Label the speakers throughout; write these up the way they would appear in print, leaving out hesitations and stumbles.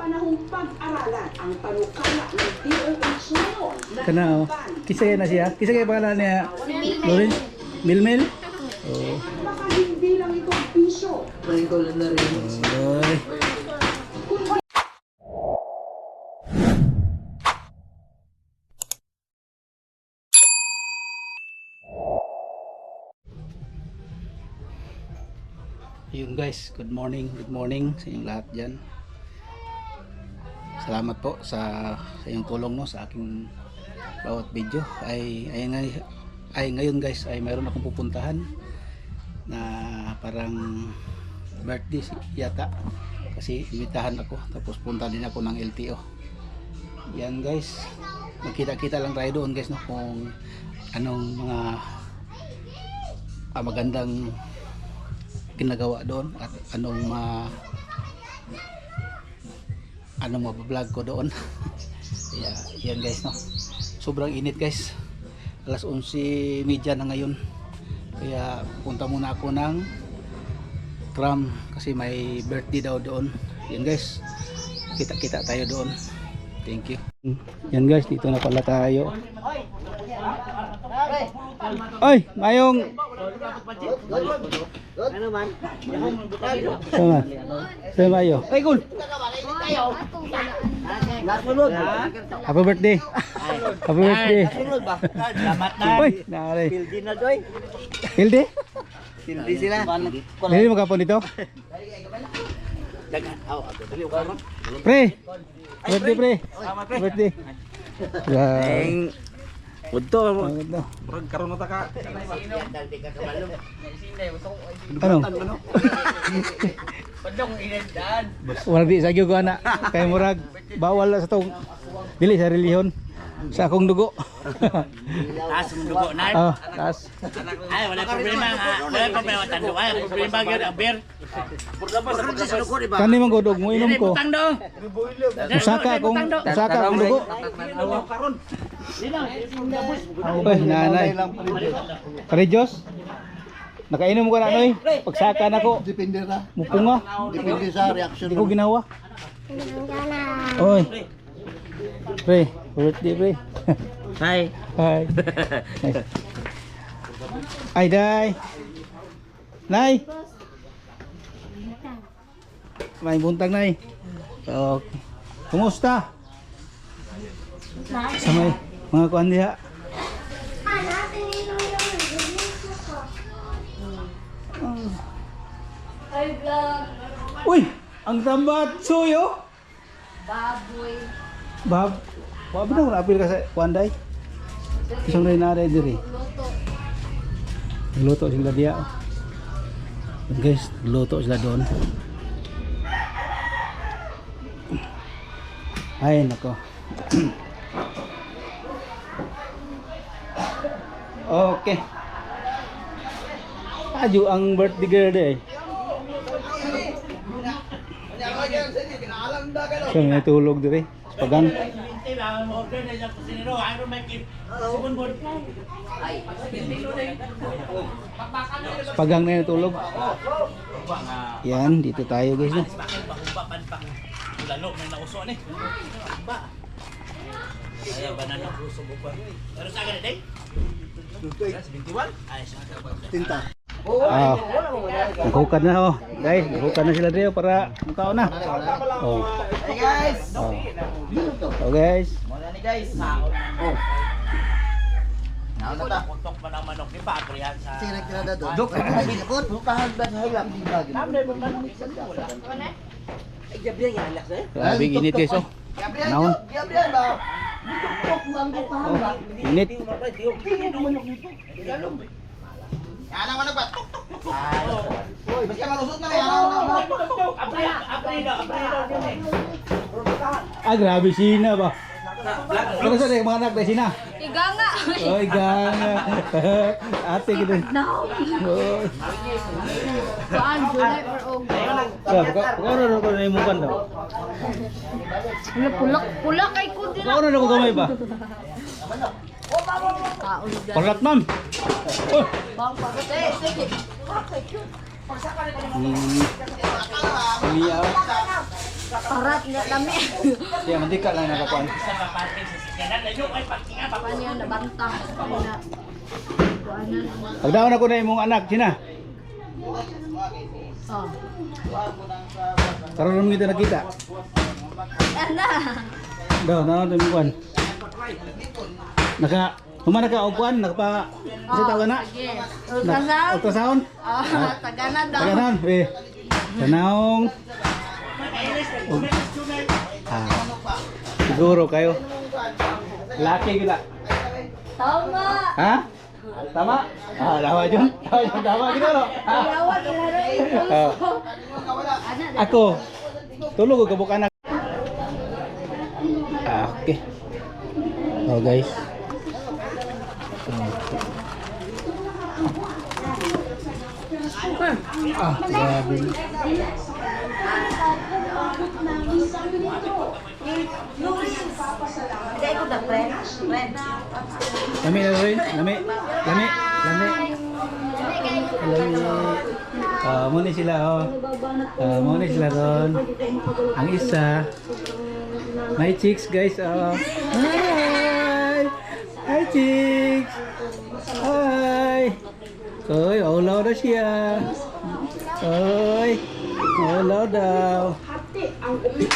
Speaker 1: panahong pag-aralan ang panukala ng DOH ngayon.
Speaker 2: Kana oh. Kisa na siya. Kisa kaya pangalan niya? Lawrence Milmel. Oh.
Speaker 1: Baka hindi lang ito bisyo.
Speaker 2: Oy. Yun guys, good morning sa inyong lahat dyan. Salamat po sa inyong tulong no, sa aking bawat video. Ay ngayon guys, ay mayroon akong pupuntahan na parang birthday yata. Kasi imitahan ako, tapos punta din ako ng LTO. Yan guys, magkita-kita lang tayo doon guys no, kung anong mga magandang ginagawa doon at anong vlog ko doon. Yeah, yan guys no. Sobrang init guys. Alas 11:30 na ngayon. Kaya punta muna ako ng tram kasi may birthday daw doon. Yan guys. Kita-kita tayo doon. Thank you. Yan guys, dito na pala tayo. Oy, mayong ano man? Sama mayo. Ay, cool. Happy birthday. Happy birthday.
Speaker 3: Selamat na.
Speaker 2: Oy, nare.
Speaker 3: Pildi na doy.
Speaker 2: Hilde?
Speaker 3: Pildi sila.
Speaker 2: Hindi mo kapon dito?
Speaker 3: Dagan. Aw, dali ukaron.
Speaker 2: Pre. Birthday pre. Birthday.
Speaker 3: Eng Udto mo.
Speaker 2: Ano?
Speaker 3: Murag karon na ta ka.
Speaker 2: Ano?
Speaker 3: Padong inendan.
Speaker 2: Wala di sa gyud ko ana. Kay murag bawal sa tong dili sa relihiyon. Sa akong dugo.
Speaker 3: Taas mo dugo na.
Speaker 2: Oh, taas.
Speaker 3: Ay wala problema ha. Wala problema tando. Ay problema gyud ang beer.
Speaker 2: Kani man godog mo inom ko.
Speaker 3: Utang do.
Speaker 2: Usaka akong dugo. Oy, nanay. Kare Diyos. Nakainom ko na noy. Pagsaka nako.
Speaker 4: Depende na.
Speaker 2: Mupunga.
Speaker 4: Depende sa reaction.
Speaker 2: Di ko ginawa. Oy. Pre, birthday pre.
Speaker 3: Hi.
Speaker 2: Hi. Ay, day. Nay. May buntag nay. Okay. Kumusta? Sa may mga kuan diha. Uy, ang tambat suyo.
Speaker 5: Baboy.
Speaker 2: Bab. Wa ba na apil ka sa kuanday? Isang rin na diri.
Speaker 5: Luto.
Speaker 2: Luto sila dia. Guys, luto sila doon. Ay nako. Okay. Aju ang birthday girl day. Siya may tulog diri. Pagang. Pagang na yung tulog. Yan, dito tayo guys na.
Speaker 3: Lalo may nauso ni. Ba. Ay banana subo pa. Pero sa agad day. 21. Ay sa
Speaker 4: Tinta.
Speaker 2: Ah, naghukan na oh. Guys, naghukan na sila dito para mukhaon na. Oh.
Speaker 3: Hey guys.
Speaker 2: Oh. Oh guys.
Speaker 3: Muna ni guys. Oh. Nauna ta kutok pa ng manok ni Patrihan sa.
Speaker 4: Sino nagtinada doon?
Speaker 3: Dok,
Speaker 4: Dok, bukahan ba sa hilang?
Speaker 3: Namre mo manok sa wala. Ay gabi yan alas eh.
Speaker 2: Grabe init guys oh. Naon.
Speaker 4: Gabriel ba?
Speaker 2: Oh, init.
Speaker 4: Yan ang manok ba? Uy, basta malusot na yan.
Speaker 2: Ah, grabe sina ba? Ano sa mga anak na sina?
Speaker 5: Iga nga.
Speaker 2: Oy, ganga. Ate gitu.
Speaker 5: No.
Speaker 2: Oh.
Speaker 5: Saan? Gulay or ogay?
Speaker 2: Ano ko na imukan daw?
Speaker 5: Ano, pulak kay ko din.
Speaker 2: Ano na ko gamay ba?
Speaker 5: Kaon dyan.
Speaker 2: Palat ma'am. Oh.
Speaker 5: Bang pagod. Sige.
Speaker 2: Iya.
Speaker 5: Parat na dami.
Speaker 2: Kaya mandika lang nakakuan.
Speaker 3: Sa paparking sa sikyanan. Layo ay pagkinga.
Speaker 5: Paano yan nabantang? Na. Kuanan.
Speaker 2: Pagdaon ako na imong anak, sina.
Speaker 5: Oh.
Speaker 2: Karon mo kita nakita.
Speaker 5: Ana.
Speaker 2: Daw, na mo kuan. Humana ka og kuan, nakapa sa tawag na.
Speaker 5: Sige. Ultrasound.
Speaker 2: Ultrasound.
Speaker 5: Oh, tagana daw.
Speaker 2: Taganon, Tanaong. Siguro kayo. Laki gila.
Speaker 5: Tama.
Speaker 2: Ha? Tama? Tama dyan. Tama gila no?
Speaker 5: Yawa kila rin.
Speaker 2: Ako. Tulog ko kabuk anak. Okay. Oh guys. Grabe.
Speaker 5: Hindi ko da friend.
Speaker 2: Lami na rin. Lami. Lami. Lami. Lami. Muna sila oh. Muna sila ron. Ang isa. May chicks guys oh. Hi. Hi chicks. Hi. Oy, ulaw na siya. Oy. Ulaw daw.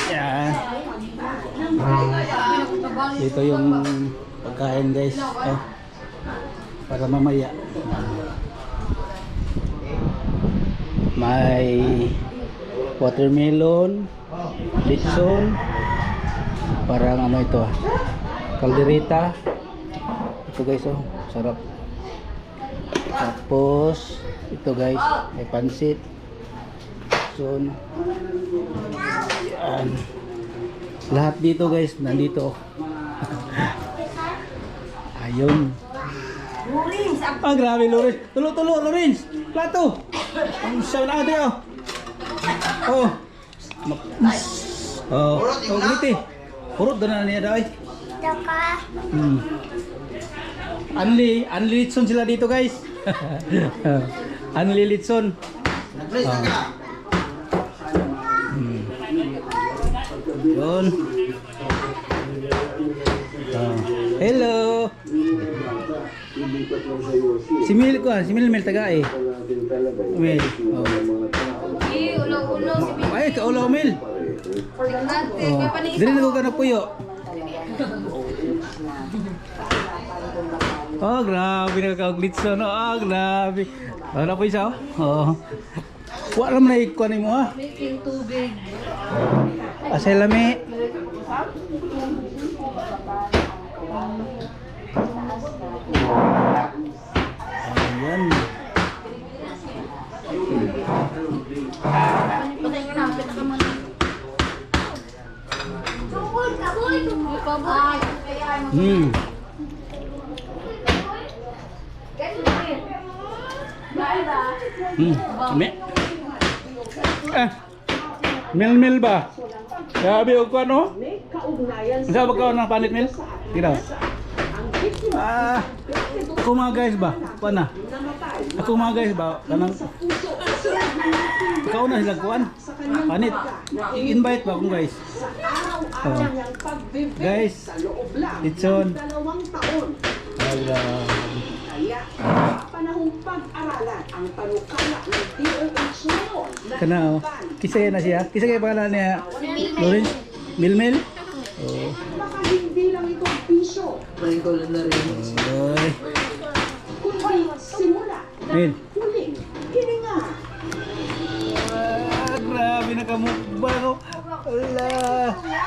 Speaker 2: Yan. Dito yung pagkain guys. Oh. Para mamaya. May watermelon, litson, parang ano ito, kaldereta. Ito guys oh, sarap. Tapos ito guys, may pansit. Litson. Yan. Lahat dito guys, nandito. Ayun. Ah, grabe Lorenz. Tulo, Lorenz. Plato. Ang siya na ate oh. Oh. Oh, griti. Purot na niya daw eh. Anli litson sila dito guys. Anli litson. Yun. Hello. Si Mil taga eh. Mil. Oh.
Speaker 5: Ulo-ulo si Bibi.
Speaker 2: Ay, kaulo Mil. Oh. Dili na ko ka na puyo. Oh, grabe na ka-glitson. Oh, grabe. Ano po isa? Oh. Wala naman na ikuan mo ha.
Speaker 5: Making tubig.
Speaker 2: Asay lami. Ayan.
Speaker 5: Patay ka na. Pita ka muna. Kaboy.
Speaker 2: Kami. Mil ba? Grabe og ko ano?
Speaker 1: May kaugnayan
Speaker 2: Sa ba ka ng panit mil? Tira. Ako mga guys ba? Pana. Ako mga guys ba? Kanang ikaw na sila kuan. Panit. I-invite ba akong guys?
Speaker 1: araw-araw pagbibig
Speaker 2: Guys,
Speaker 1: sa loob lang
Speaker 2: litson.
Speaker 1: ng 2 taon. Kaya panahong pag-aralan ang panukala ng DOH ngayon na
Speaker 2: Kana oh. Kisaya na siya. Kisaya pangalan niya. Lorenz. Milmil. Oh.
Speaker 1: baka hindi lang ito bisyo,
Speaker 2: Oy.
Speaker 1: kundi simula
Speaker 2: Mil.
Speaker 1: ng huling hininga.
Speaker 2: Grabe na kamukbang ko. Ala.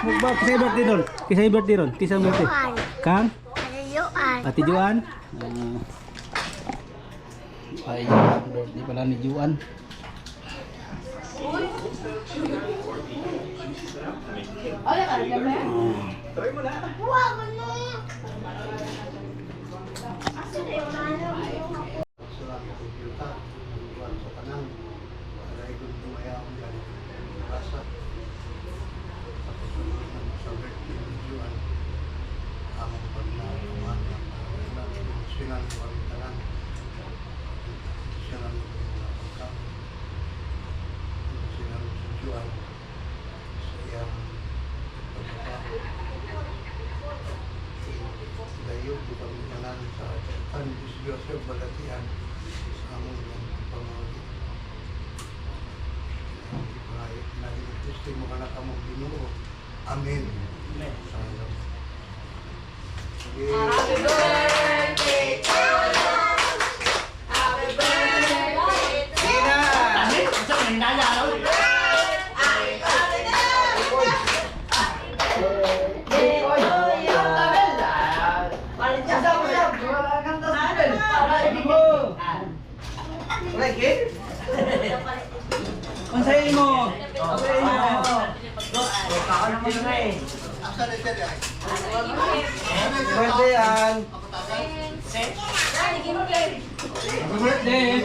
Speaker 2: Mukbang. Kisay birthday doon. Kisay birthday doon. Kisay birthday. Kang? Ate Juan. Ay, birthday pala ni Juan.
Speaker 6: mo Ginoo. Amen.
Speaker 3: Tani, unsa man hinaya ano?
Speaker 2: Pansayin mo.
Speaker 6: Asa na siya dai?
Speaker 2: Birthday yan. Birthday.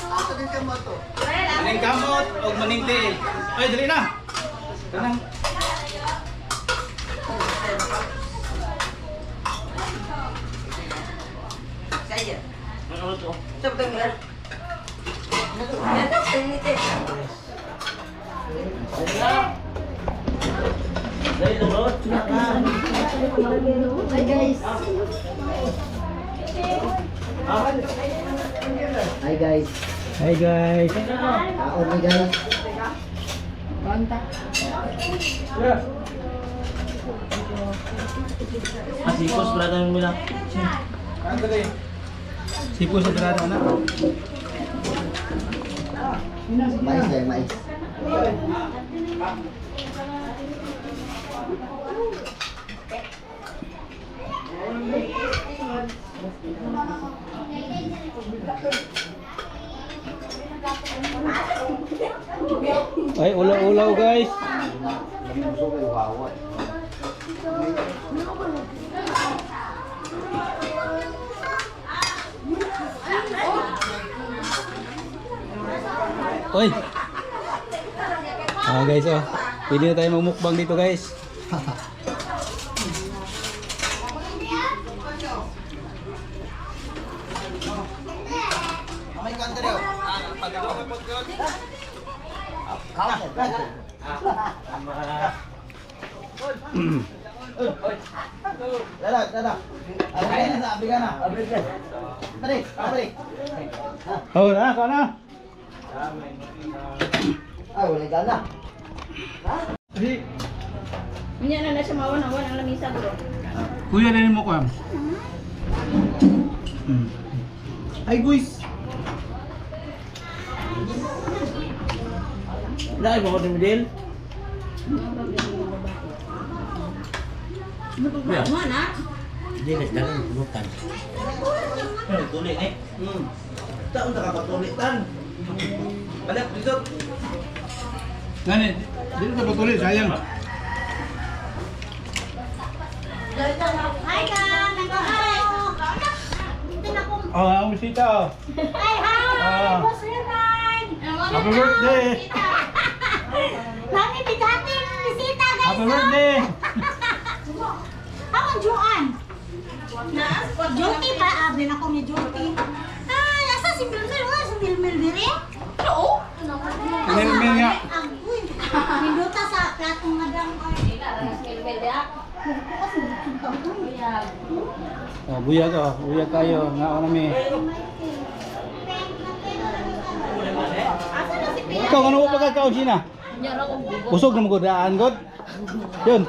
Speaker 6: Asa din siya mo to?
Speaker 2: Maning kamot o maning tiil. Ay, dali na. Kanang
Speaker 3: Ano to? Dali to, bro.
Speaker 5: Hi guys.
Speaker 4: Hi guys.
Speaker 2: Hi guys.
Speaker 4: Kaon ni guys.
Speaker 3: Asikos brother mo lang.
Speaker 2: Sipo sa grado na.
Speaker 4: Mais guys, mais.
Speaker 2: Ay, ulaw-ulaw guys.
Speaker 4: Busog ay wawa.
Speaker 2: Oy. Guys, oh. Pwede na tayo magmukbang dito guys.
Speaker 4: May kanta rin. Dada. Abigay na sa abigay na. Abigay. Balik.
Speaker 2: Oh, na, ka na.
Speaker 4: Ay, wala gana.
Speaker 2: Di,
Speaker 5: Unya na siya mawan-awan ang lamisa bro.
Speaker 2: kuya rin mo ko. Ay, guys.
Speaker 3: Dai mo ko din din.
Speaker 5: Mo na.
Speaker 3: Dinis dalan bukan. Tulik eh. Taon na kapatulitan. Balik dito.
Speaker 2: Ngani, dito ka patuloy, sayang.
Speaker 5: Hi ka, nagkahay. Hindi na ko.
Speaker 2: Oh, ang bisita oh.
Speaker 5: Hi, hi.
Speaker 2: Ah.
Speaker 5: Boss Ryan.
Speaker 2: Happy birthday.
Speaker 5: Lagi bigatin bisita guys.
Speaker 2: Happy birthday.
Speaker 5: Ako Juan. Duty pa, abrin ako ni Duty. Ay, asa si Milmil? Wala si Milmil dire? Oo.
Speaker 2: Milmil nga.
Speaker 5: Uy, minuta sa platong madam ko. Milmil dia.
Speaker 2: Oh, buyag oh, buyag kayo. Nga ako nami.
Speaker 5: Asa na si Pia?
Speaker 2: Ikaw, ano mo pagkakaon sina? Busog na mo daan god. Yun.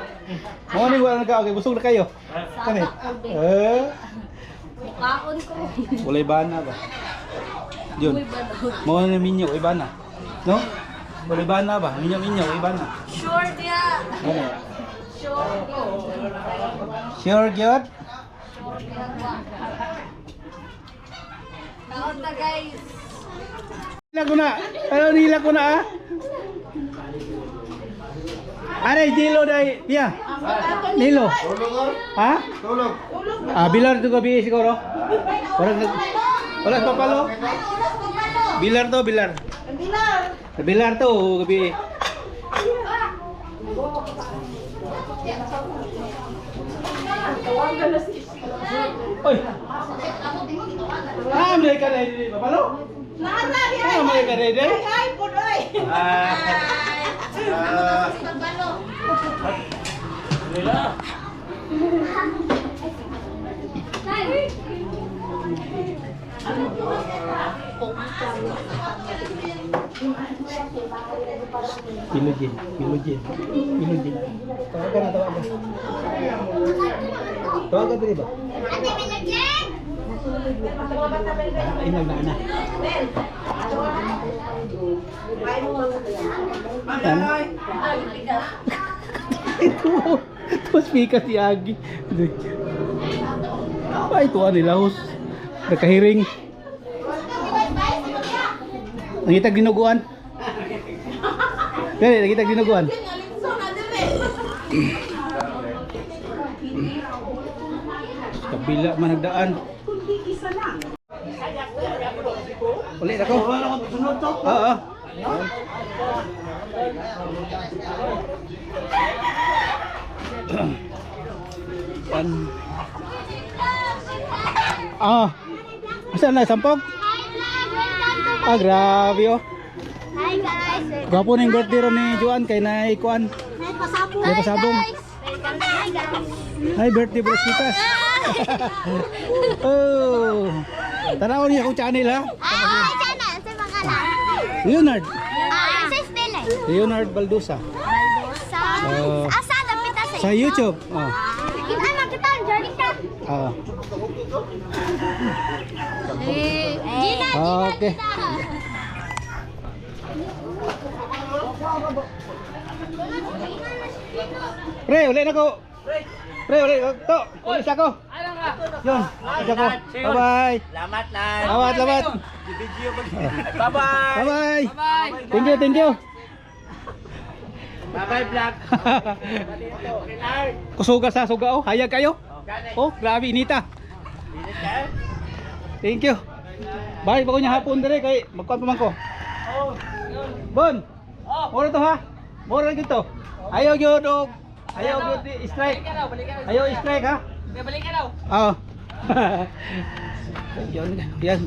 Speaker 2: Mga ni wala nagkaon, okay, busog na kayo. Kani.
Speaker 5: Kaon ko.
Speaker 2: Walay bana ba? Yun. Mo na minyo ay bana. No? Walay bana ba? Minyo ay bana.
Speaker 5: Sure dia.
Speaker 2: Ano?
Speaker 5: Sure.
Speaker 2: Sure gyud?
Speaker 5: Kaon na guys.
Speaker 2: Nila ko na. Ano nila ko na ah? Aray, Nilo dai. Pia. Nilo. Ha?
Speaker 6: Tulog.
Speaker 2: Bilar to gabi siguro. Wala papalo. Bilar to, bilar. Bilar to gabi. Oy. May ka na di papalo. May ka na di. Pilugin. Tawagan na, tawagan. Tawagan din ba?
Speaker 5: Ate, may lagyan!
Speaker 2: Inag na ana. Ito speaker si Agi. Ay, ito nila hos. Nakahiring. Nangitag dinuguan. Dali, nangitag dinuguan. Kabila man nagdaan.
Speaker 1: Kundi isa lang.
Speaker 2: Ulit ako. Oo. Yan. Asan na sampog? Grabe oh.
Speaker 5: Hi guys!
Speaker 2: Gwapo na yung birthday ron ni Juan kay na ikuan.
Speaker 5: May pasabong!
Speaker 2: May pasabong.
Speaker 5: Hi guys!
Speaker 2: Hi birthday Bros Pitas. Oh. Tanawon niya akong channel ha.
Speaker 5: Hi channel! Sa pangalan?
Speaker 2: Leonard.
Speaker 5: Sa Stella.
Speaker 2: Leonard Baldusa.
Speaker 5: Baldosa.
Speaker 2: Oh.
Speaker 5: Asa na pita
Speaker 2: Sa YouTube. Oh.
Speaker 5: Kita na kita ang journey ka.
Speaker 2: Ah.
Speaker 5: Gina!
Speaker 2: Okay. Pre, ulit na ko. Pre, ulit. To, ulit siya ko. Yun, ulit ako. Bye-bye.
Speaker 3: Salamat lang.
Speaker 2: Salamat.
Speaker 3: Bye-bye.
Speaker 2: Bye-bye. Thank you.
Speaker 3: Bye-bye vlog.
Speaker 2: Kusuga sa suga oh. Hayag kayo. Oh, grabe inita. Thank you. Bye, bago niya hapon dire kay magkuan pa man ko. Bon. Mora to ha. Mora gito. Ayaw gyud og ayaw gyud strike. Ayaw strike ha. Balik ka daw. Oo. Yan.